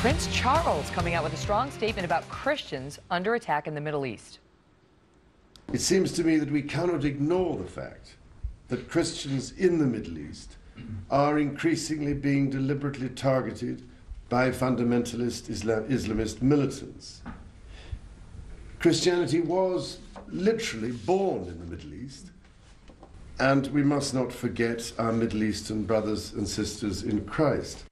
Prince Charles coming out with a strong statement about Christians under attack in the Middle East. It seems to me that we cannot ignore the fact that Christians in the Middle East are increasingly being deliberately targeted by fundamentalist Islamist militants. Christianity was literally born in the Middle East, and we must not forget our Middle Eastern brothers and sisters in Christ.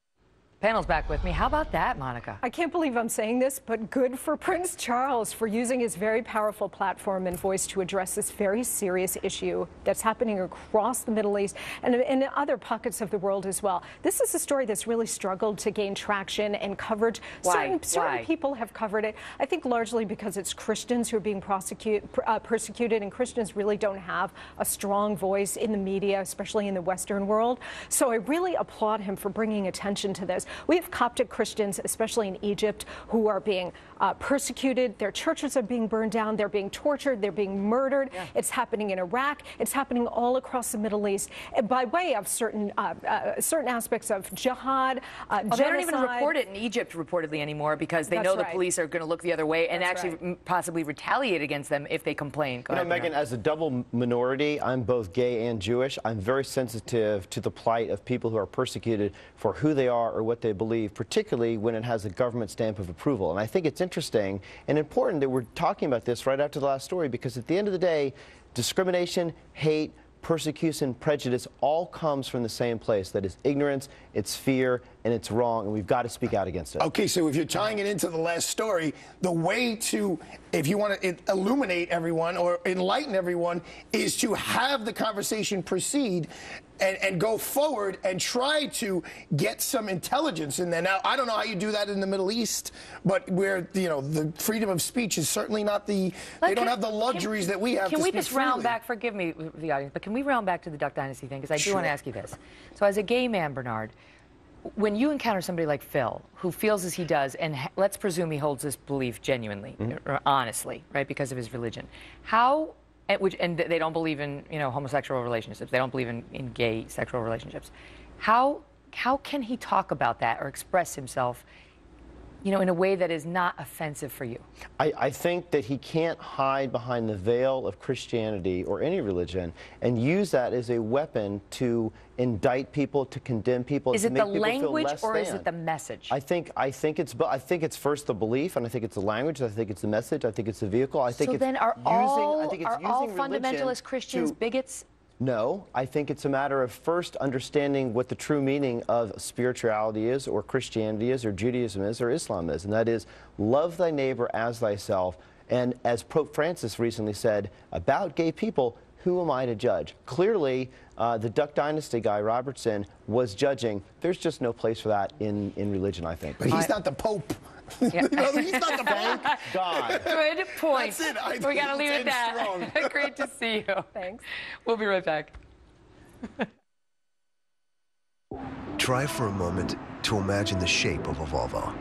Panel's back with me. How about that, Monica? I can't believe I'm saying this, but good for Prince Charles for using his very powerful platform and voice to address this very serious issue that's happening across the Middle East and in other pockets of the world as well. This is a story that's really struggled to gain traction and coverage. Why? Certain people have covered it, I think largely because it's Christians who are being persecuted, and Christians really don't have a strong voice in the media, especially in the Western world. So I really applaud him for bringing attention to this. We have Coptic Christians, especially in Egypt, who are being persecuted. Their churches are being burned down. They're being tortured. They're being murdered. Yeah. It's happening in Iraq. It's happening all across the Middle East by way of certain aspects of jihad, genocide. They don't even report it in Egypt reportedly anymore because they know the police are going to look the other way and actually possibly retaliate against them if they complain. You know, Megan, as a double minority, I'm both gay and Jewish. I'm very sensitive to the plight of people who are persecuted for who they are or what they believe, particularly when it has a government stamp of approval. And I think it's interesting and important that we're talking about this right after the last story, because at the end of the day, discrimination, hate, persecution, prejudice all comes from the same place. That is ignorance, it's fear, and it's wrong, and we've got to speak out against it. Okay, so if you're tying it into the last story, the way to, if you want to illuminate everyone or enlighten everyone, is to have the conversation proceed and go forward and try to get some intelligence in there. Now, I don't know how you do that in the Middle East, but where, you know, the freedom of speech is certainly not the, they don't have the luxuries that we have to speak freely. Can we just round back, forgive me, the audience, but can we round back to the Duck Dynasty thing? Because I do want to ask you this. So as a gay man, Bernard, when you encounter somebody like Phil, who feels as he does, and let's presume he holds this belief genuinely, or honestly, right, because of his religion, how... And they don't believe in, you know, homosexual relationships. They don't believe in gay sexual relationships. How can he talk about that or express himself, you know, in a way that is not offensive for you? I think that he can't hide behind the veil of Christianity or any religion and use that as a weapon to indict people, to condemn people. Is it the language or is it the message? I think it's first the belief, and I think it's the language. I think it's the message. I think it's the vehicle. I think so it's then are all fundamentalist Christians bigots? No, I think it's a matter of first understanding what the true meaning of spirituality is, or Christianity is, or Judaism is, or Islam is, and that is love thy neighbor as thyself. And as Pope Francis recently said about gay people, who am I to judge? Clearly, the Duck Dynasty guy, Robertson, was judging. There's just no place for that in religion, I think. But he's not the Pope. Yeah. You know, he's not the Thank God. Good point. That's it. We got to leave it at that. Great to see you. Thanks. We'll be right back. Try for a moment to imagine the shape of a Volvo.